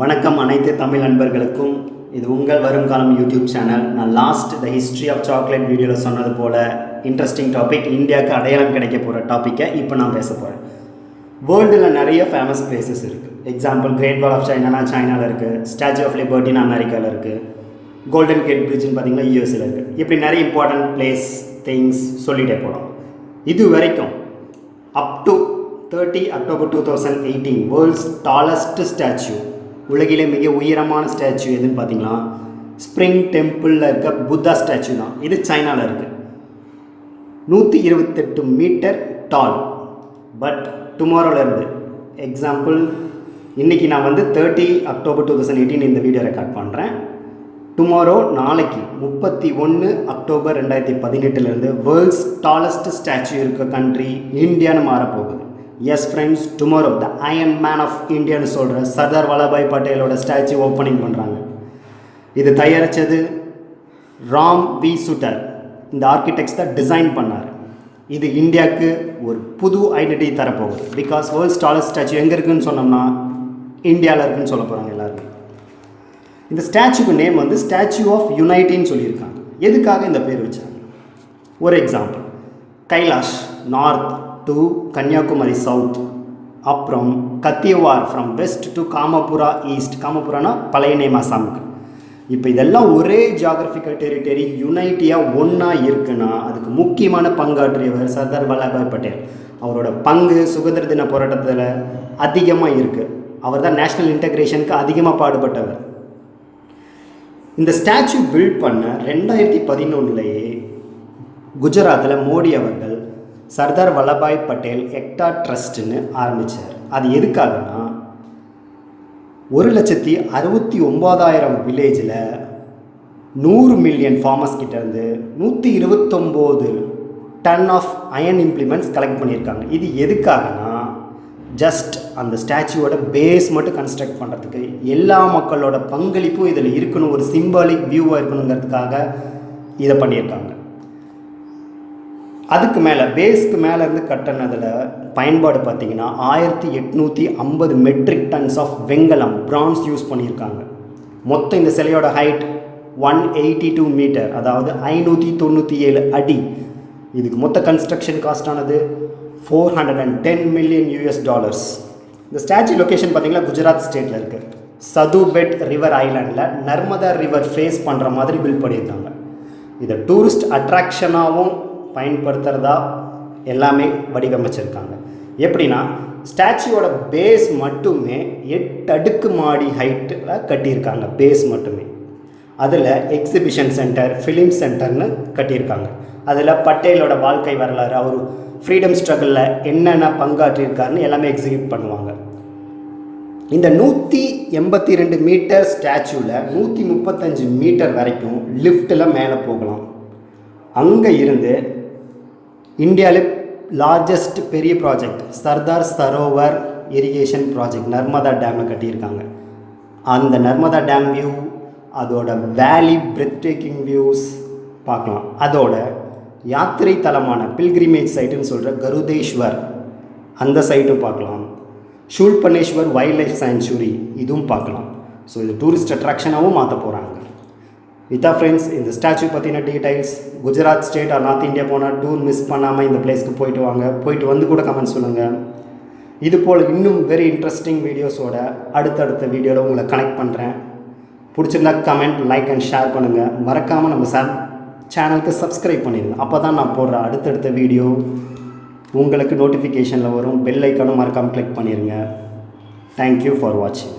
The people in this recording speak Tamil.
வணக்கம் அனைத்து தமிழ் நண்பர்களுக்கும். இது உங்கள் வரும் காலம் யூடியூப் சேனல். நான் த ஹிஸ்ட்ரி ஆஃப் சாக்லேட் வீடியோவில் சொன்னது போல் இன்ட்ரெஸ்டிங் டாபிக், இந்தியாவுக்கு அடையாளம் கிடைக்க போகிற டாப்பிக்கை இப்போ நான் பேச போகிறேன். வேர்ல்டில் நிறைய ஃபேமஸ் பிளேசஸ் இருக்குது. எக்ஸாம்பிள் கிரேட் வால் ஆஃப் சைனானா சைனாவில் இருக்குது, ஸ்டாச்சு ஆஃப் லிபர்ட்டின்னு அமெரிக்காவில் இருக்குது, கோல்டன் கேட் பிரிட்ஜ்னு பார்த்தீங்கன்னா யூஎஸில் இருக்குது. இப்படி நிறைய இம்பார்ட்டன்ட் பிளேஸ் திங்ஸ் சொல்லிகிட்டே போகலாம். இது வரைக்கும் up to 30 October 2018 world's tallest statue, உலகிலே மிக உயரமான ஸ்டாச்சு எதுன்னு பார்த்தீங்கன்னா ஸ்ப்ரிங் டெம்பிளில் இருக்க புத்தா ஸ்டாச்சு தான். இது சைனாவில் இருக்குது. 128 மீட்டர் டால். பட் டுமாரோலேருந்து எக்ஸாம்பிள் இன்றைக்கி நான் 30 அக்டோபர் 2018 இந்த வீடியோ ரெக்கார்ட் பண்ணுறேன். டுமாரோ நாளைக்கு 31 அக்டோபர் 2018 வேர்ல்ட்ஸ் டாலஸ்ட் ஸ்டாச்சு இருக்க கண்ட்ரி இந்தியான்னு மாறப்போகுது. Yes friends, tomorrow the iron man of இந்தியான்னு சொல்கிற சர்தார் வல்லபாய் பட்டேலோட ஸ்டாச்சு ஓப்பனிங் பண்ணுறாங்க. இது தயாரித்தது ராம் வி சுட்டர். இந்த ஆர்கிடெக்ட்ஸ் தான் டிசைன் பண்ணார். இது இந்தியாவுக்கு ஒரு புது ஐடென்டிட்டி தரப்போகுது. பிகாஸ் வேர்ல்ட்ஸ் டாலஸ்ட் ஸ்டாச்சு எங்கே இருக்குதுன்னு சொன்னோம்னா இந்தியாவில் இருக்குதுன்னு சொல்ல போகிறாங்க எல்லாருமே. இந்த ஸ்டாச்சுக்கு நேம் ஸ்டாச்சு ஆஃப் யுனைட்டின்னு சொல்லியிருக்காங்க. எதுக்காக இந்த பேர் வச்சாங்க? ஒரு example, Kailash north to Kanyakumari south, அப்புறம் Kathiawar from west to Kamarupa east. காமபுரானா பழைய நேம் அசாமுக்கு. இப்போ இதெல்லாம் ஒரே ஜியாகிரபிக்கல் டெரிட்டரி யுனைட்டியாக ஒன்றா இருக்குன்னா அதுக்கு முக்கியமான பங்காற்றியவர் சர்தார் வல்லபாய் பட்டேல். அவரோட பங்கு சுதந்திர தின போராட்டத்தில் அதிகமாக இருக்குது. அவர் தான் நேஷ்னல் இன்டகிரேஷனுக்கு அதிகமாக பாடுபட்டவர். இந்த ஸ்டாச்சு பில்ட் பண்ண 2011 குஜராத்தில் மோடி அவர்கள் சர்தார் வல்லபாய் பட்டேல் எக்டா ட்ரஸ்ட்னு ஆரம்பித்தார். அது எதுக்காகனா 1,69,000 வில்லேஜில் 100 மில்லியன் ஃபார்மர்ஸ் கிட்டேருந்து 129 ton of iron implements collect பண்ணியிருக்காங்க. இது எதுக்காகனா ஜஸ்ட் அந்த ஸ்டாச்சுவோட பேஸ் மட்டும் கன்ஸ்ட்ரக்ட் பண்ணுறதுக்கு எல்லா மக்களோட பங்களிப்பும் இதில் இருக்கணும், ஒரு சிம்பாலிக் வியூவாக இருக்கணுங்கிறதுக்காக இதை பண்ணியிருக்காங்க. அதுக்கு மேலே பேஸ்க்கு மேலே இருந்து கட்டினதில் பயன்பாடு பார்த்திங்கன்னா 1850 மெட்ரிக் டன்ஸ் ஆஃப் வெங்கலம் பிரான்ஸ் யூஸ் பண்ணியிருக்காங்க. மொத்தம் இந்த சிலையோட ஹைட் 182 மீட்டர், அதாவது 597 அடி. இதுக்கு மொத்த கன்ஸ்ட்ரக்ஷன் காஸ்ட் ஆனது $410 மில்லியன். இந்த ஸ்டாச்சு லொக்கேஷன் பார்த்திங்கன்னா குஜராத் ஸ்டேட்டில் இருக்குது. சதுபெட் ரிவர் ஐலாண்டில் நர்மதா ரிவர் ஃபேஸ் பண்ணுற மாதிரி பில்ட் பண்ணியிருக்காங்க. இதை டூரிஸ்ட் அட்ராக்ஷனாகவும் பயன்படுத்துகிறதா எல்லாமே வடிவமைச்சிருக்காங்க. எப்படின்னா ஸ்டாச்சுவோட பேஸ் மட்டுமே 8 அடுக்கு மாடி ஹைட்டில் கட்டியிருக்காங்க. பேஸ் மட்டுமே. அதில் எக்ஸிபிஷன் சென்டர், ஃபிலிம் சென்டர்னு கட்டியிருக்காங்க. அதில் பட்டேலோட வாழ்க்கை வரலாறு, அவர் ஃப்ரீடம் ஸ்ட்ரகிளில் என்னென்ன பங்காற்றியிருக்காருன்னு எல்லாமே எக்ஸிக்யூட் பண்ணுவாங்க. இந்த 182 மீட்டர் ஸ்டாச்சுவில் 135 மீட்டர் வரைக்கும் லிஃப்ட்டில் மேலே போகலாம். அங்கே இருந்து இந்தியாவில் லார்ஜஸ்ட் பெரிய project Sardar Sarovar irrigation project Narmada டேமை கட்டியிருக்காங்க. அந்த நர்மதா டேம் வியூ, அதோட வேலி பிரெத் டேக்கிங் வியூஸ் பார்க்கலாம். அதோட யாத்திரை தலமான பில்கிரிமேஜ் சைட்டுன்னு சொல்கிற கருதேஸ்வர் அந்த சைட்டும் பார்க்கலாம். ஷூல்பனேஸ்வர் வைல்ட் லைஃப் சாங்சுரி இதுவும் பார்க்கலாம். ஸோ இது டூரிஸ்ட் அட்ராக்ஷனாகவும் மாற்ற போகிறாங்க. இதான் ஃப்ரெண்ட்ஸ் இந்த ஸ்டாச்சு பற்றின details. Gujarat state or north India போனால் டூர் மிஸ் பண்ணாமல் இந்த பிளேஸ்க்கு போயிட்டு வாங்க. போயிட்டு வந்து கூட கமெண்ட் சொல்லுங்கள். இது போல் இன்னும் வெரி இன்ட்ரெஸ்டிங் வீடியோஸோட அடுத்தடுத்த வீடியோவில் உங்களை கனெக்ட் பண்ணுறேன். பிடிச்சிருந்தா கமெண்ட், லைக் அண்ட் ஷேர் பண்ணுங்கள். மறக்காமல் நம்ம சேனலுக்கு சப்ஸ்கிரைப் பண்ணிடுங்க. அப்போ தான் நான் போடுற அடுத்தடுத்த வீடியோ உங்களுக்கு நோட்டிஃபிகேஷனில் வரும். பெல் ஐக்கானும் மறக்காமல் கிளிக் பண்ணிடுங்க. தேங்க்யூ ஃபார் வாட்சிங்.